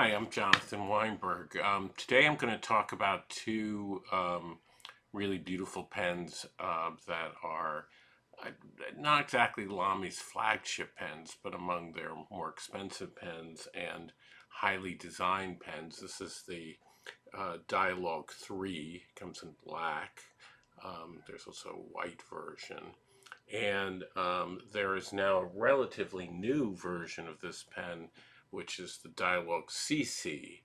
Hi, I'm Jonathan Weinberg. Today I'm going to talk about two really beautiful pens that are uh, not exactly Lamy's flagship pens, but among their more expensive pens and highly designed pens. This is the Dialog 3, comes in black. There's also a white version. And there is now a relatively new version of this pen, which is the Dialog CC,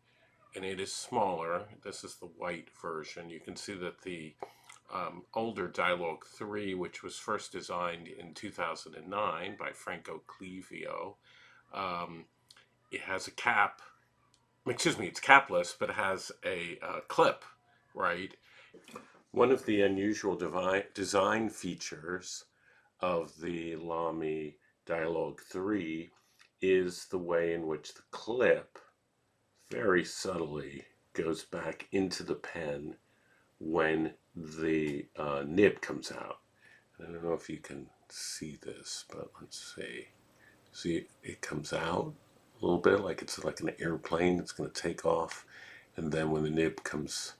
and it is smaller. This is the white version. You can see that the older Dialog 3, which was first designed in 2009 by Franco Clevio, um, it has a cap. Excuse me, it's capless, but it has a clip, right? One of the unusual design features of the Lamy Dialog 3 is the way in which the clip very subtly goes back into the pen when the nib comes out. I don't know if you can see this, but let's see. See, it comes out a little bit like it's like an airplane. It's going to take off, and then when the nib comes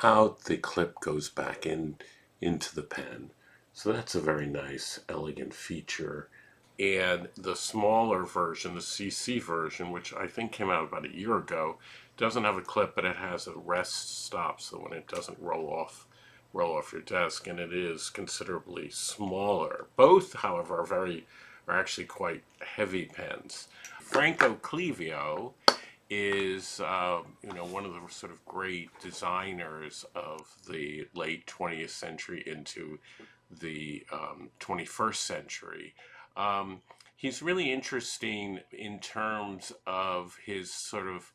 out, the clip goes back into the pen. So that's a very nice, elegant feature. And the smaller version, the CC version, which I think came out about a year ago, doesn't have a clip, but it has a rest stop, so when it doesn't roll off your desk, and it is considerably smaller. Both, however, are actually quite heavy pens. Franco Clevio is one of the sort of great designers of the late 20th century into the 21st century. He's really interesting in terms of his sort of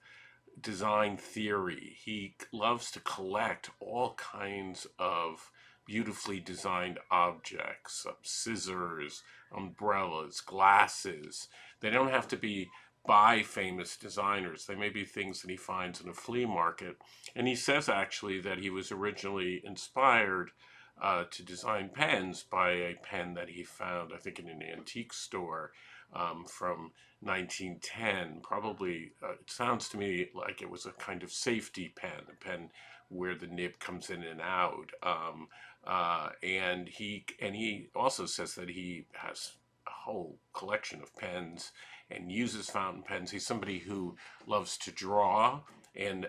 design theory. He loves to collect all kinds of beautifully designed objects, scissors, umbrellas, glasses. They don't have to be by famous designers. They may be things that he finds in a flea market. And he says actually that he was originally inspired to design pens by a pen that he found, I think, in an antique store from 1910. Probably, it sounds to me like it was a kind of safety pen, a pen where the nib comes in and out. And he also says that he has a whole collection of pens and uses fountain pens. He's somebody who loves to draw and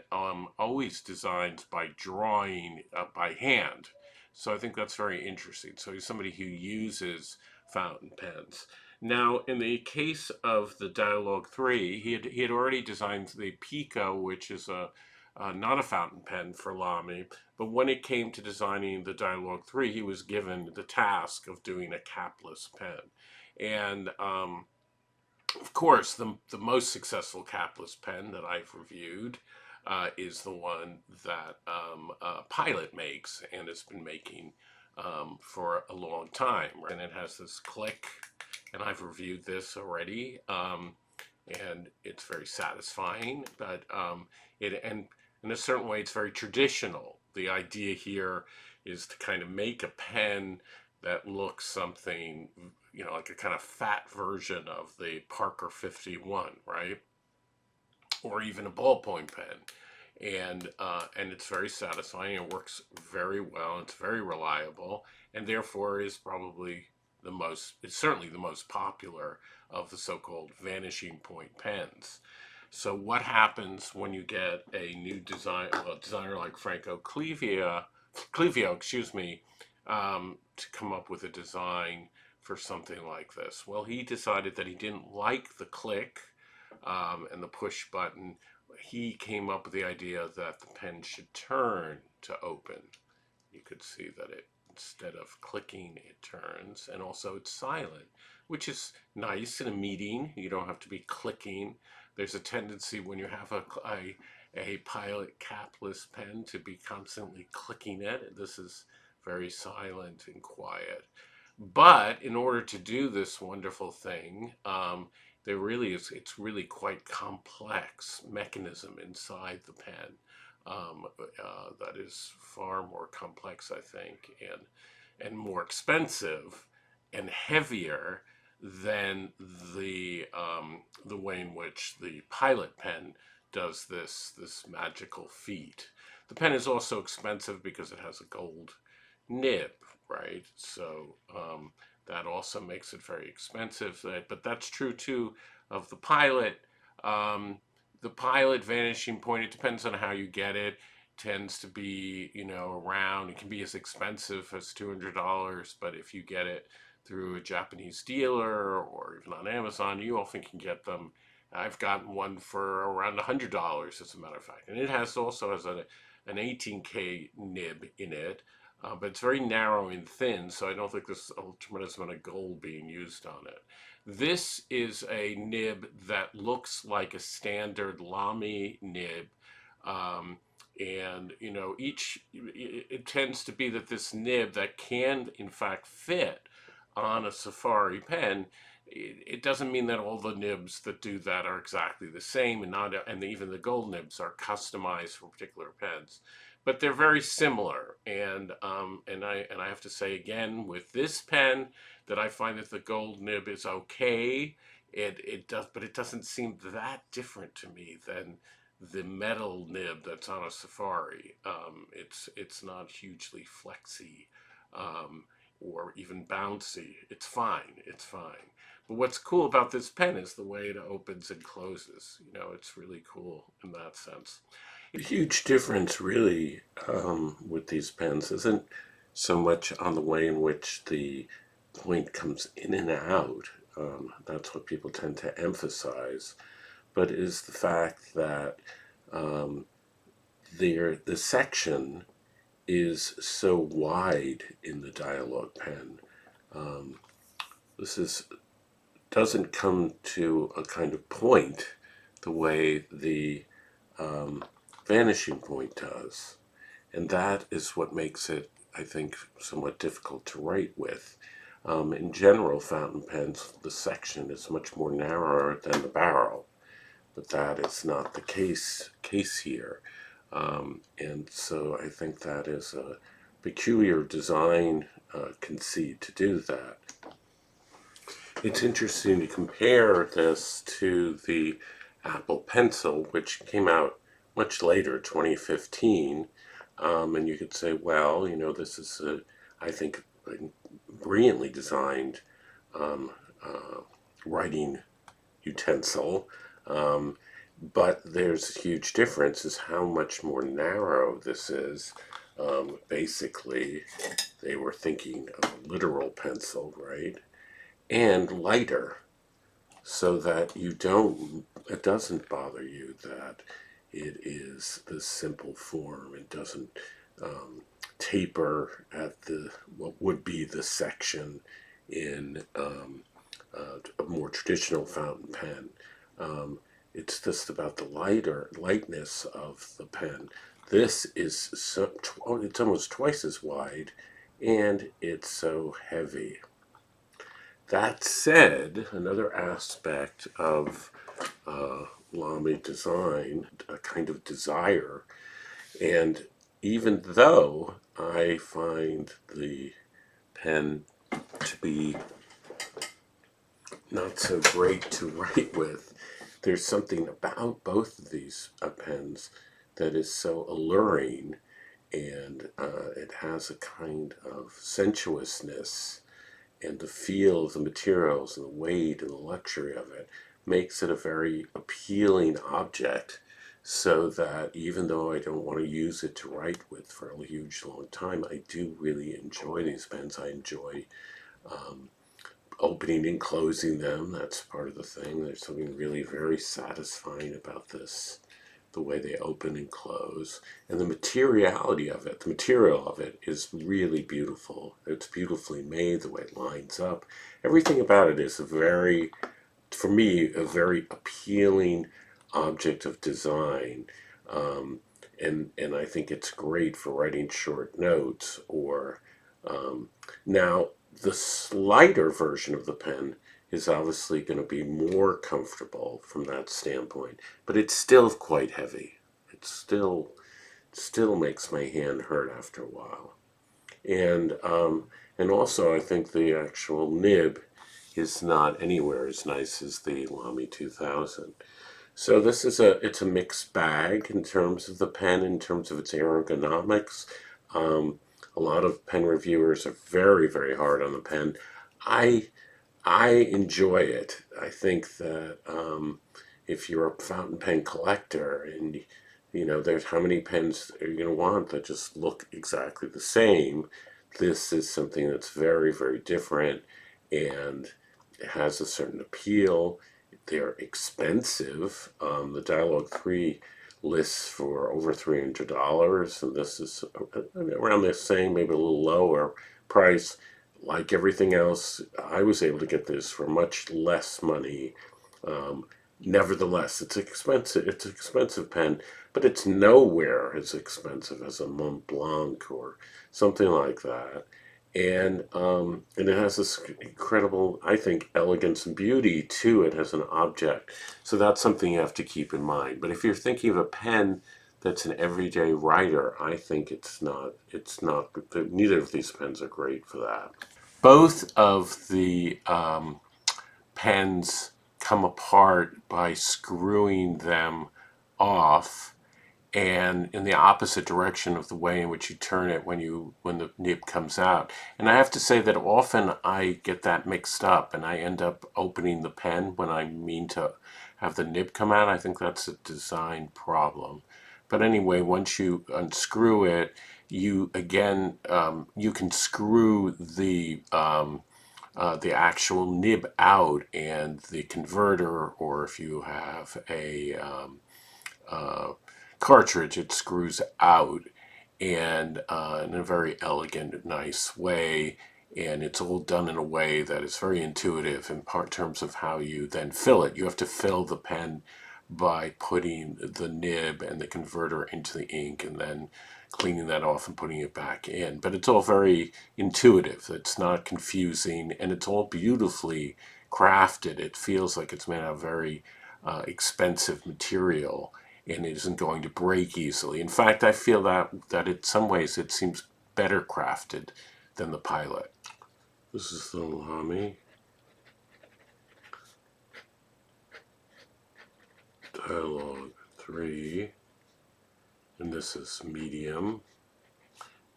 always designs by drawing by hand. So I think that's very interesting. So he's somebody who uses fountain pens. Now, in the case of the Dialog 3, he had already designed the Pico, which is not a fountain pen for Lamy, but when it came to designing the Dialog 3, he was given the task of doing a capless pen. And of course, the most successful capless pen that I've reviewed is the one that Pilot makes and has been making for a long time. And it has this click, and I've reviewed this already, and it's very satisfying. But in a certain way, it's very traditional. The idea here is to kind of make a pen that looks something, like a kind of fat version of the Parker 51, right? Or even a ballpoint pen. And it's very satisfying. It works very well. It's very reliable, and therefore is probably it's certainly the most popular of the so-called Vanishing Point pens. So what happens when you get a new designer like Franco Clevio, excuse me, to come up with a design for something like this? Well, he decided that he didn't like the click and the push button. He came up with the idea that the pen should turn to open. You could see that instead of clicking, it turns, and also it's silent, which is nice in a meeting. You don't have to be clicking. There's a tendency when you have a Pilot capless pen to be constantly clicking it. This is very silent and quiet. But in order to do this wonderful thing, it's really quite complex mechanism inside the pen that is far more complex, I think, and more expensive and heavier than the way in which the Pilot pen does this magical feat. The pen is also expensive because it has a gold nib, right? So that also makes it very expensive. But that's true too of the Pilot. The Pilot Vanishing Point, it depends on how you get it, tends to be, around, it can be as expensive as $200, but if you get it through a Japanese dealer or even on Amazon, you often can get them. I've gotten one for around $100, as a matter of fact. And it also has an 18K nib in it, but it's very narrow and thin, so I don't think there's a tremendous amount of gold being used on it. This is a nib that looks like a standard Lamy nib. And it tends to be that this nib that can in fact fit on a safari pen, it doesn't mean that all the nibs that do that are exactly the same, and even the gold nibs are customized for particular pens, but they're very similar. And I have to say again with this pen that I find that the gold nib is okay. But it doesn't seem that different to me than the metal nib that's on a Safari. It's not hugely flexy, or even bouncy. It's fine. It's fine. But what's cool about this pen is the way it opens and closes. It's really cool in that sense. A huge difference, really, with these pens isn't so much on the way in which the point comes in and out. That's what people tend to emphasize, but is the fact that the section is so wide in the Dialog pen. This doesn't come to a kind of point the way the Vanishing Point does, and that is what makes it, I think, somewhat difficult to write with. In general, fountain pens, the section is much more narrower than the barrel, but that is not the case here. And so I think that is a peculiar design conceit to do that. It's interesting to compare this to the Apple Pencil, which came out much later, 2015, and you could say, well, this is, I think, a brilliantly designed writing utensil, but there's a huge difference is how much more narrow this is. Basically, they were thinking of a literal pencil, right? And lighter, so that it doesn't bother you that it is this simple form. It doesn't taper at what would be the section in a more traditional fountain pen. It's just about the lightness of the pen. This is it's almost twice as wide, and it's so heavy. That said, another aspect of Lamy design, a kind of desire, and even though I find the pen to be not so great to write with, there's something about both of these pens that is so alluring, and it has a kind of sensuousness, and the feel of the materials and the weight and the luxury of it makes it a very appealing object, so that even though I don't want to use it to write with for a huge long time, I do really enjoy these pens. I enjoy opening and closing them. That's part of the thing. There's something really very satisfying about this, the way they open and close, and the materiality of it. The material of it is really beautiful. It's beautifully made, the way it lines up. Everything about it is for me, a very appealing object of design. And I think it's great for writing short notes, or now the slider version of the pen is obviously going to be more comfortable from that standpoint, but it's still quite heavy. It still makes my hand hurt after a while. And also I think the actual nib is not anywhere as nice as the Lamy 2000. So this is it's a mixed bag in terms of the pen, in terms of its ergonomics. Um, a lot of pen reviewers are very, very hard on the pen. I I enjoy it. I think that if you're a fountain pen collector and there's how many pens are you going to want that just look exactly the same, this is something that's very, very different and it has a certain appeal. They're expensive. The Dialog 3 lists for over $300, and this is around the same, maybe a little lower price. Like everything else, I was able to get this for much less money. Um, Nevertheless, it's expensive. It's an expensive pen, but it's nowhere as expensive as a Mont Blanc or something like that. And it has this incredible, I think, elegance and beauty to it as an object. So that's something you have to keep in mind. But if you're thinking of a pen that's an everyday writer, I think it's not. It's not. Neither of these pens are great for that. Both of the pens come apart by screwing them off and in the opposite direction of the way in which you turn it when the nib comes out. And I have to say that often I get that mixed up and I end up opening the pen when I mean to have the nib come out. I think that's a design problem. But anyway, once you unscrew it, you again you can screw the actual nib out and the converter, or if you have a cartridge, it screws out and in a very elegant, nice way. And it's all done in a way that is very intuitive in terms of how you then fill it. You have to fill the pen by putting the nib and the converter into the ink and then cleaning that off and putting it back in. But it's all very intuitive. It's not confusing and it's all beautifully crafted. It feels like it's made out of very expensive material and it isn't going to break easily. In fact, I feel that in some ways it seems better crafted than the Pilot. This is the Lamy Dialog 3, and this is medium.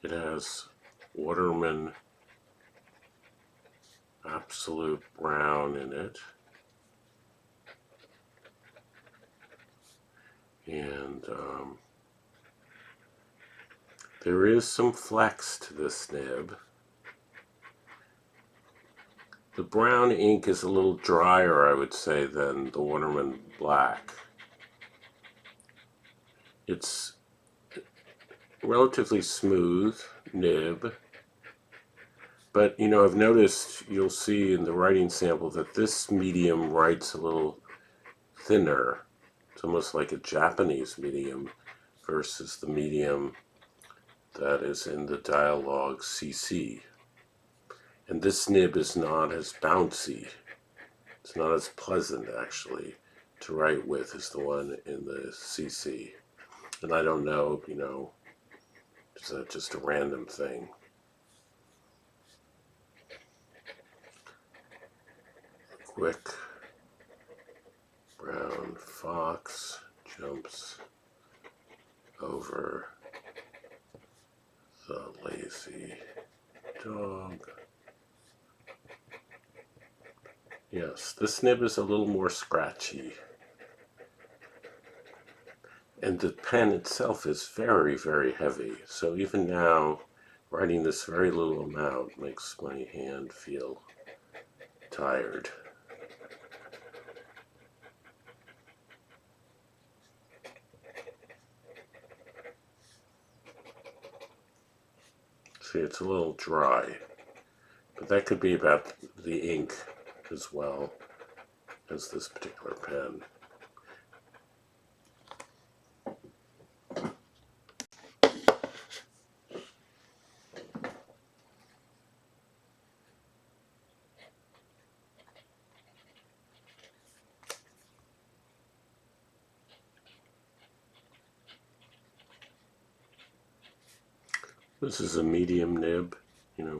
It has Waterman Absolute Brown in it. And there is some flex to this nib. The brown ink is a little drier, I would say, than the Waterman Black. It's relatively smooth nib, but I've noticed, you'll see in the writing sample that this medium writes a little thinner. It's almost like a Japanese medium versus the medium that is in the Dialog CC. And this nib is not as bouncy. It's not as pleasant, actually, to write with as the one in the CC. And I don't know, is that just a random thing? Quick brown fox jumps over the lazy dog. Yes, this nib is a little more scratchy. And the pen itself is very, very heavy. So even now, writing this very little amount makes my hand feel tired. See, it's a little dry, but that could be about the ink as well as this particular pen. This is a medium nib,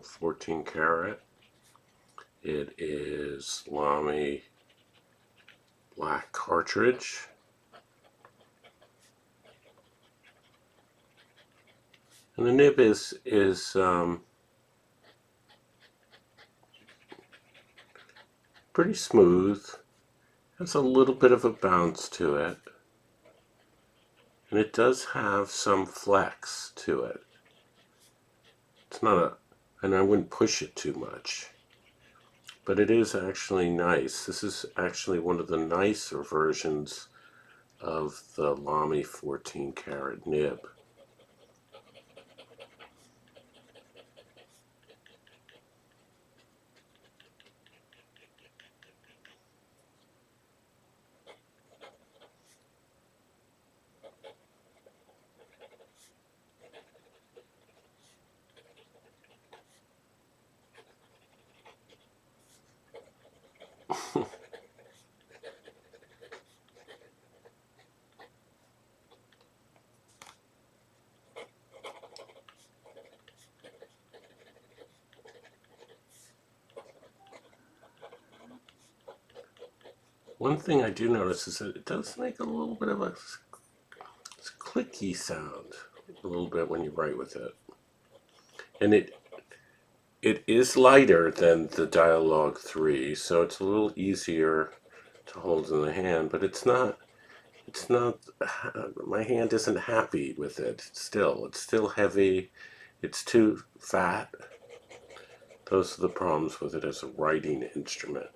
14 karat. It is Lamy black cartridge. And the nib is pretty smooth. Has a little bit of a bounce to it. And it does have some flex to it. It's not a, and I wouldn't push it too much. But it is actually nice. This is actually one of the nicer versions of the Lamy 14 karat nib. One thing I do notice is that it does make a little bit of a clicky sound a little bit when you write with it. And it is lighter than the Dialog 3, so it's a little easier to hold in the hand, but it's not, my hand isn't happy with it still. It's still heavy, it's too fat. Those are the problems with it as a writing instrument.